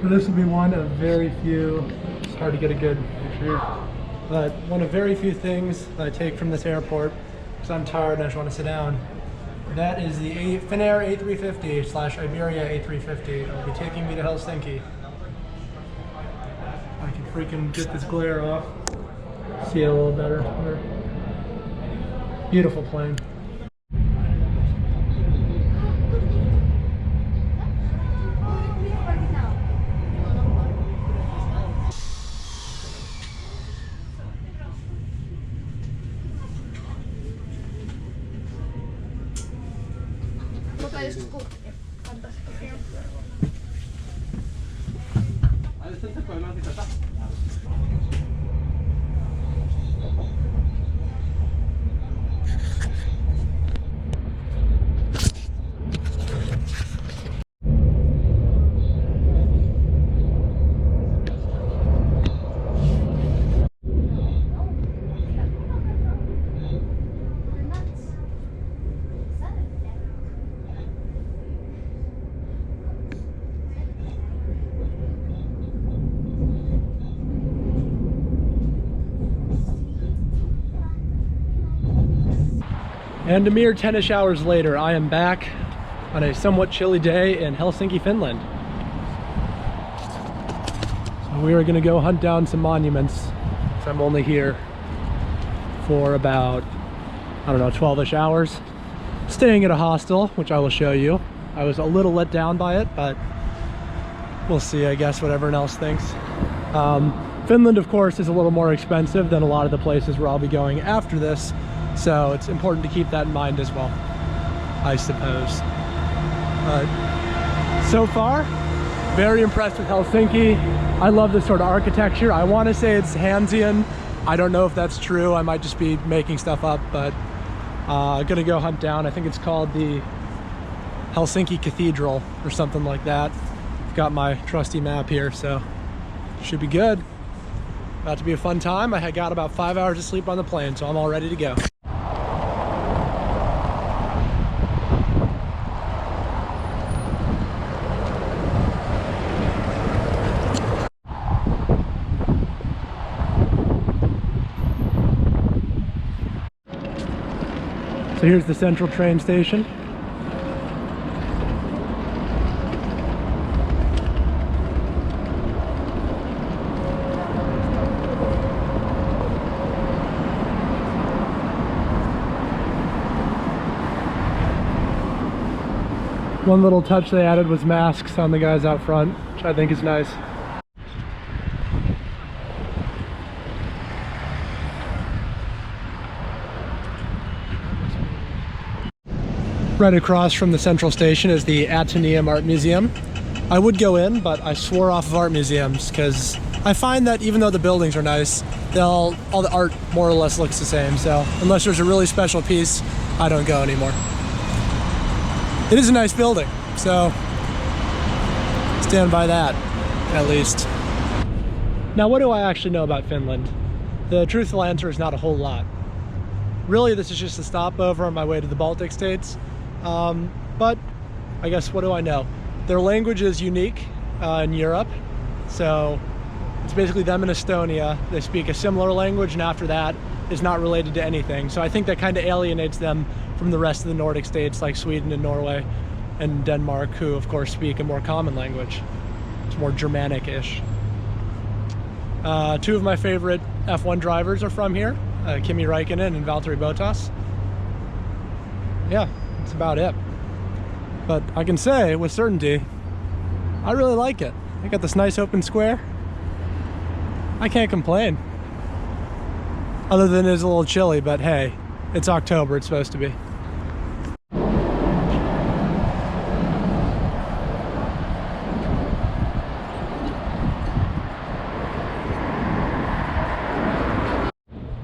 So this will be one of very few, it's hard to get a good picture, but one of very few things that I take from this airport, because I'm tired and I just want to sit down. That is the Finnair A350/Iberia A350. It'll be taking me to Helsinki. I can freaking get this glare off. See it a little better. Beautiful plane. And a mere 10-ish hours later, I am back on a somewhat chilly day in Helsinki, Finland. So we are gonna go hunt down some monuments, because I'm only here for about, I don't know, 12-ish hours. Staying at a hostel, which I will show you. I was a little let down by it, but we'll see, I guess, what everyone else thinks. Finland, of course, is a little more expensive than a lot of the places where I'll be going after this. So it's important to keep that in mind as well, I suppose. But so far, very impressed with Helsinki. I love this sort of architecture. I want to say it's Hansian. I don't know if that's true. I might just be making stuff up, but gonna go hunt down. I think it's called the Helsinki Cathedral or something like that. I've got my trusty map here, so should be good. About to be a fun time. I got about 5 hours of sleep on the plane, so I'm all ready to go. So here's the central train station. One little touch they added was masks on the guys out front, which I think is nice. Right across from the central station is the Atheneum Art Museum. I would go in, but I swore off of art museums because I find that even though the buildings are nice, all the art more or less looks the same. So unless there's a really special piece, I don't go anymore. It is a nice building, so stand by that, at least. Now, what do I actually know about Finland? The truthful answer is not a whole lot. Really, this is just a stopover on my way to the Baltic states. But I guess, what do I know? Their language is unique in Europe. So it's basically them in Estonia. They speak a similar language, and after that is not related to anything. So I think that kind of alienates them from the rest of the Nordic states like Sweden and Norway and Denmark, who of course speak a more common language. It's more Germanic-ish. Two of my favorite F1 drivers are from here, Kimi Räikkönen and Valtteri Bottas. Yeah, that's about it. But I can say with certainty, I really like it. I got this nice open square. I can't complain. Other than it's a little chilly, but hey, it's October, it's supposed to be.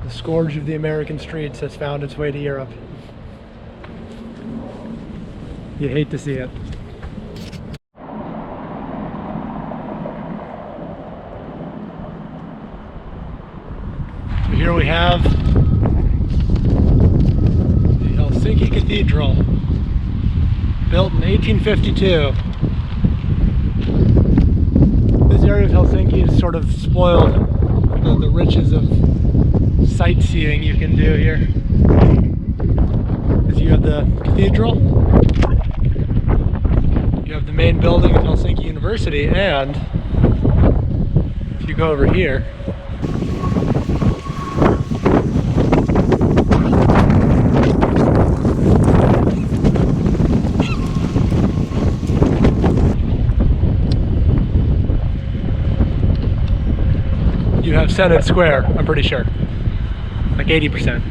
The scourge of the American streets has found its way to Europe. You hate to see it. So here we have the Helsinki Cathedral, built in 1852. Helsinki is sort of spoiled the riches of sightseeing you can do here. Because you have the cathedral, you have the main building of Helsinki University, and if you go over here, you have Senate Square, I'm pretty sure. Like 80%.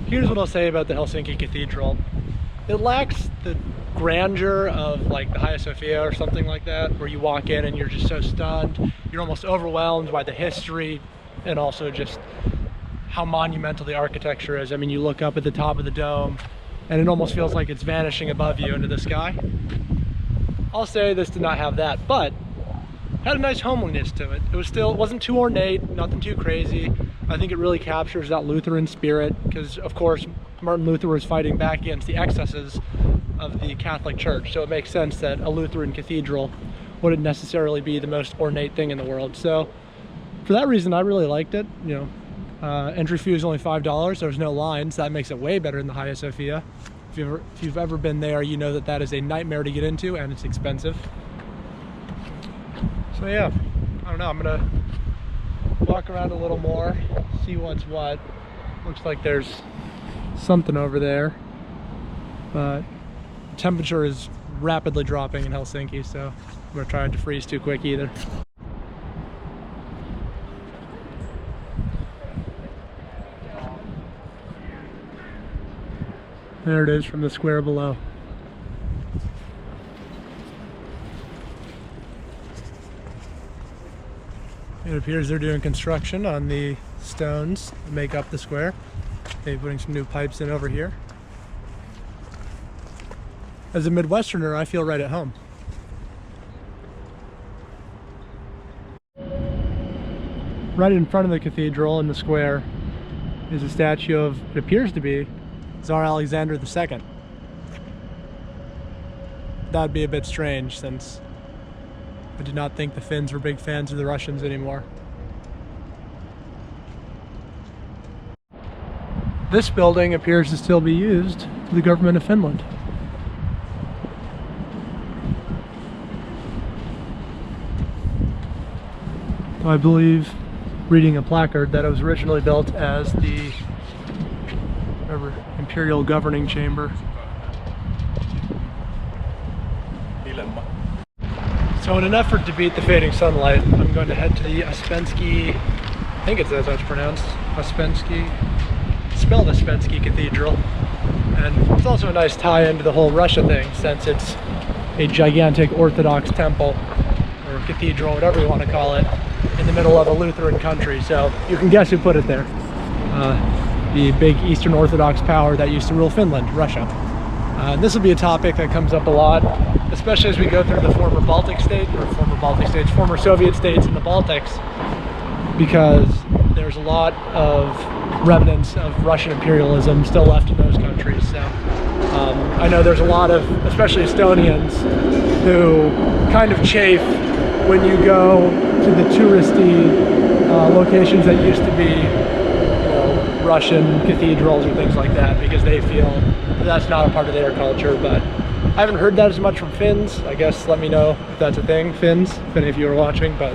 Here's what I'll say about the Helsinki Cathedral. It lacks the grandeur of like the Hagia Sophia or something like that, where you walk in and you're just so stunned. You're almost overwhelmed by the history and also just how monumental the architecture is. I mean, you look up at the top of the dome and it almost feels like it's vanishing above you into the sky. I'll say this did not have that, but had a nice homeliness to it. It wasn't too ornate, nothing too crazy. I think it really captures that Lutheran spirit because, of course, Martin Luther was fighting back against the excesses of the Catholic Church. So it makes sense that a Lutheran cathedral wouldn't necessarily be the most ornate thing in the world. So for that reason, I really liked it. You know, entry fee was only $5. There was no lines. That makes it way better than the Hagia Sophia. If you've ever been there, you know that that is a nightmare to get into and it's expensive. So yeah, I don't know, I'm gonna walk around a little more, see what's what. Looks like there's something over there, but temperature is rapidly dropping in Helsinki, so we're trying to freeze too quick either. There it is from the square below. It appears they're doing construction on the stones that make up the square. They're putting some new pipes in over here. As a Midwesterner, I feel right at home. Right in front of the cathedral in the square is a statue of, it appears to be, Tsar Alexander II. That'd be a bit strange since I did not think the Finns were big fans of the Russians anymore. This building appears to still be used for the government of Finland. I believe, reading a placard, that it was originally built as the Imperial Governing Chamber. So in an effort to beat the fading sunlight, I'm going to head to the Ouspensky, I think that's how it's pronounced, spelled Ouspensky Cathedral. And it's also a nice tie into the whole Russia thing, since it's a gigantic Orthodox temple, or cathedral, whatever you want to call it, in the middle of a Lutheran country. So you can guess who put it there. The big Eastern Orthodox power that used to rule Finland, Russia. This will be a topic that comes up a lot, especially as we go through the former Soviet states in the Baltics, because there's a lot of remnants of Russian imperialism still left in those countries. So I know there's a lot of, especially Estonians, who kind of chafe when you go to the touristy locations that used to be, Russian cathedrals or things like that, because they feel that's not a part of their culture. But I haven't heard that as much from Finns. I guess let me know if that's a thing, Finns, if any of you are watching. But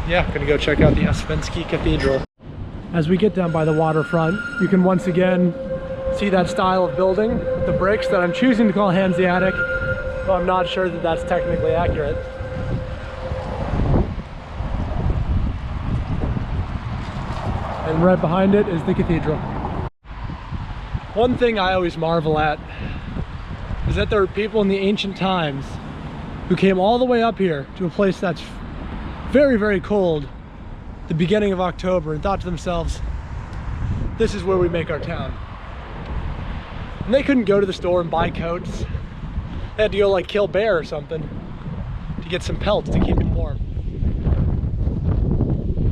yeah, gonna go check out the Helsinki Cathedral. As we get down by the waterfront, you can once again see that style of building with the bricks that I'm choosing to call Hanseatic, but I'm not sure that that's technically accurate. And right behind it is the cathedral. One thing I always marvel at is that there are people in the ancient times who came all the way up here to a place that's very, very cold the beginning of October and thought to themselves, this is where we make our town. And they couldn't go to the store and buy coats. They had to go like kill a bear or something to get some pelts to keep them warm.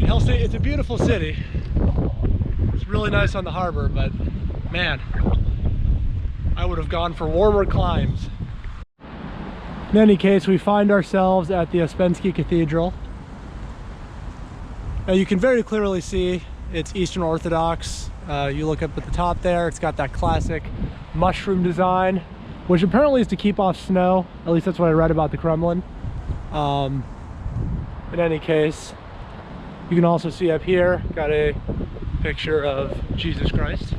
In Helsinki, it's a beautiful city. It's really nice on the harbor, but man, I would have gone for warmer climes. In any case, we find ourselves at the Helsinki Cathedral. Now you can very clearly see it's Eastern Orthodox. You look up at the top there, it's got that classic mushroom design, which apparently is to keep off snow. At least that's what I read about the Kremlin. In any case, you can also see up here, got a picture of Jesus Christ.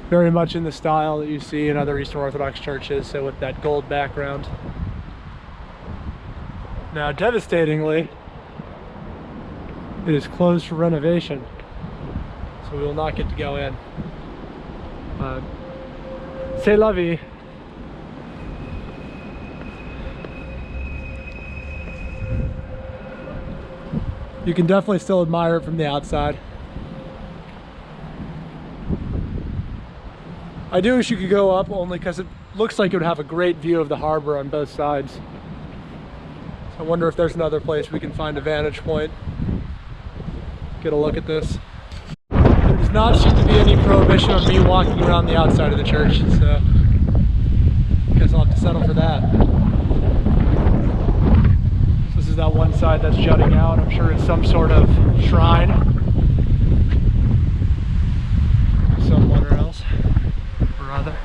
Very much in the style that you see in other Eastern Orthodox churches, so with that gold background. Now, devastatingly, it is closed for renovation, so we will not get to go in. C'est la vie. You can definitely still admire it from the outside. I do wish you could go up, only because it looks like it would have a great view of the harbor on both sides. So I wonder if there's another place we can find a vantage point. Get a look at this. There does not seem to be any prohibition on me walking around the outside of the church, so I guess I'll have to settle for that. So this is that one side that's jutting out. I'm sure it's some sort of shrine. Someone or else. Or other.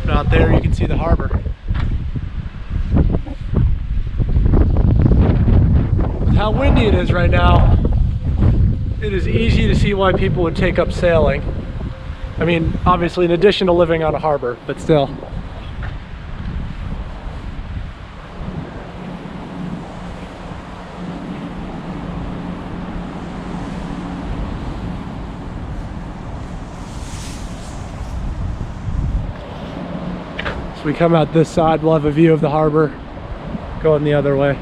And out there you can see the harbor. How windy it is right now, it is easy to see why people would take up sailing. I mean, obviously in addition to living on a harbor, but still. So we come out this side, we'll have a view of the harbor going the other way.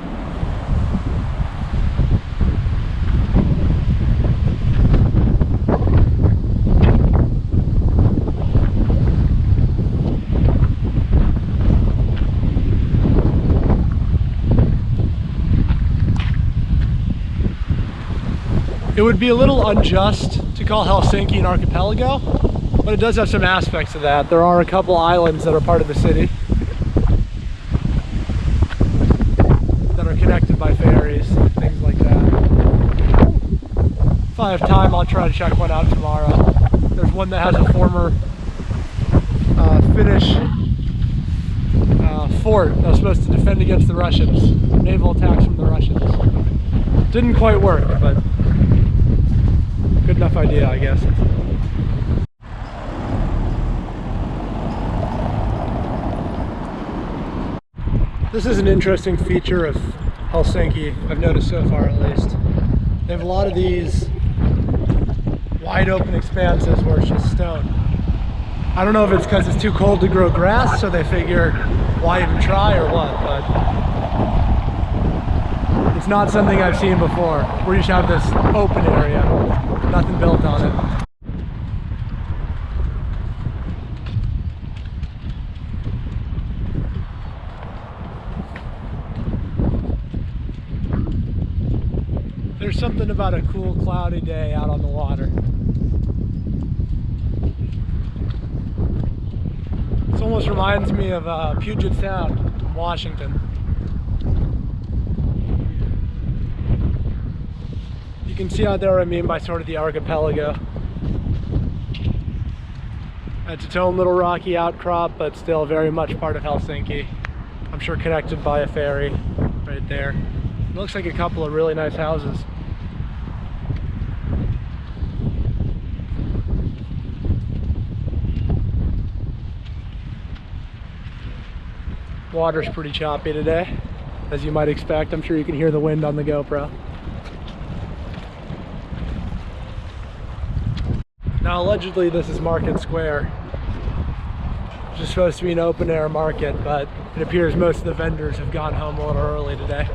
It would be a little unjust to call Helsinki an archipelago, but it does have some aspects of that. There are a couple islands that are part of the city that are connected by ferries, things like that. If I have time, I'll try to check one out tomorrow. There's one that has a former Finnish fort that was supposed to defend against the Russians, naval attacks from the Russians. Didn't quite work, but good enough idea, I guess. This is an interesting feature of Helsinki, I've noticed so far at least. They have a lot of these wide open expanses where it's just stone. I don't know if it's because it's too cold to grow grass, so they figure, why even try or what, but it's not something I've seen before, where you should have this open area, nothing built on it. There's something about a cool, cloudy day out on the water. This almost reminds me of Puget Sound, Washington. You can see out there what I mean by sort of the archipelago. It's its own little rocky outcrop, but still very much part of Helsinki. I'm sure connected by a ferry right there. It looks like a couple of really nice houses. Water's pretty choppy today, as you might expect. I'm sure you can hear the wind on the GoPro. Now, allegedly this is Market Square, which is supposed to be an open air market, but it appears most of the vendors have gone home a little early today.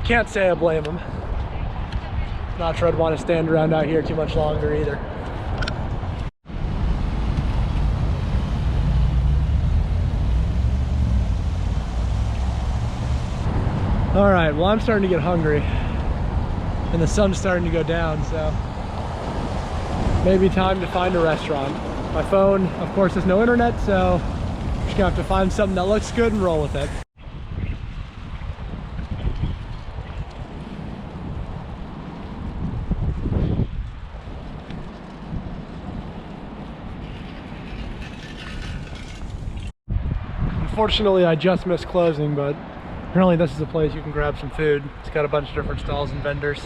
Can't say I blame them. Not sure I'd want to stand around out here too much longer either. All right, well, I'm starting to get hungry and the sun's starting to go down, so maybe time to find a restaurant. My phone, of course, has no internet, so I'm just gonna have to find something that looks good and roll with it. Unfortunately, I just missed closing, but apparently this is a place you can grab some food. It's got a bunch of different stalls and vendors.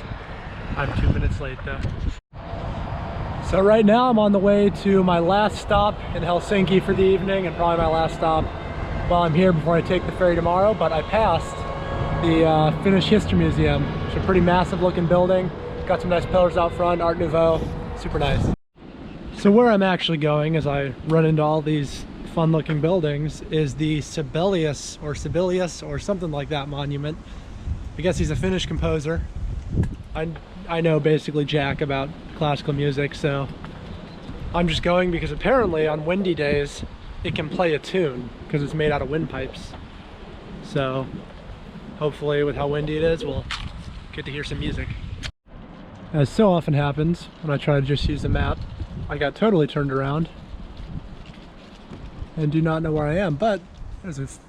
I'm 2 minutes late though. So right now I'm on the way to my last stop in Helsinki for the evening, and probably my last stop while I'm here before I take the ferry tomorrow. But I passed the Finnish History Museum. It's a pretty massive looking building. Got some nice pillars out front, Art Nouveau, super nice. So where I'm actually going as I run into all these fun looking buildings is the Sibelius or something like that monument. I guess he's a Finnish composer. I know basically jack about classical music, so I'm just going because apparently on windy days it can play a tune because it's made out of windpipes. So hopefully with how windy it is, we'll get to hear some music. As so often happens when I try to just use the map, I got totally turned around and do not know where I am, but there's this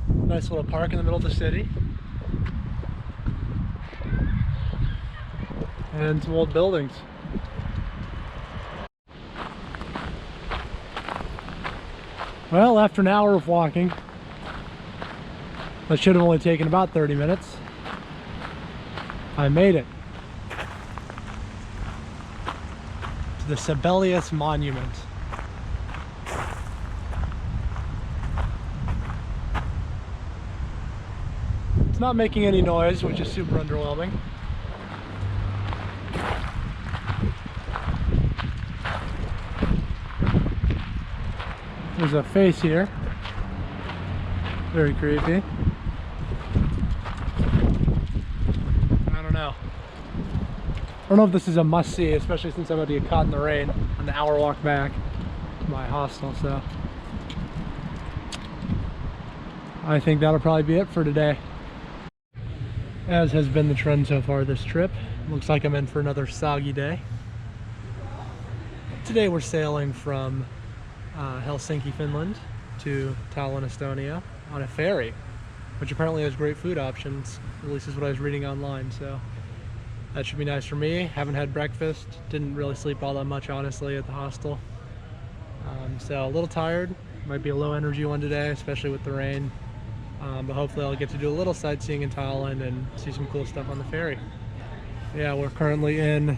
nice little park in the middle of the city and some old buildings. Well, after an hour of walking, that should have only taken about 30 minutes, I made it to the Sibelius Monument. It's not making any noise, which is super underwhelming. There's a face here. Very creepy. I don't know. I don't know if this is a must-see, especially since I'm about to get caught in the rain on the hour walk back to my hostel, so I think that'll probably be it for today. As has been the trend so far this trip, looks like I'm in for another soggy day. Today we're sailing from Helsinki, Finland to Tallinn, Estonia on a ferry, which apparently has great food options, at least is what I was reading online, so that should be nice for me. Haven't had breakfast, didn't really sleep all that much honestly at the hostel, so a little tired. Might be a low energy one today, especially with the rain, but hopefully I'll get to do a little sightseeing in Tallinn and see some cool stuff on the ferry. Yeah, we're currently in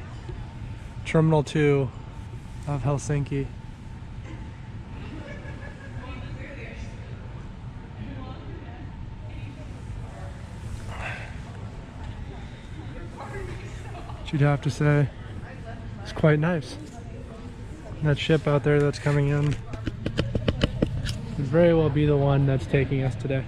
Terminal 2 of Helsinki. You'd have to say it's quite nice. That ship out there that's coming in could very well be the one that's taking us today.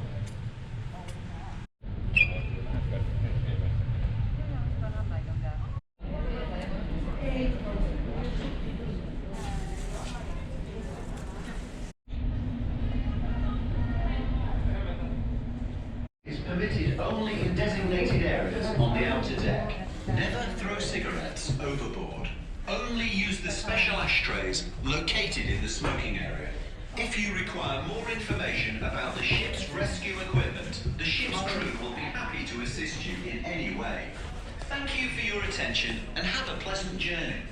Is permitted only in designated areas use the special ashtrays located in the smoking area. If you require more information about the ship's rescue equipment, the ship's crew will be happy to assist you in any way. Thank you for your attention and have a pleasant journey.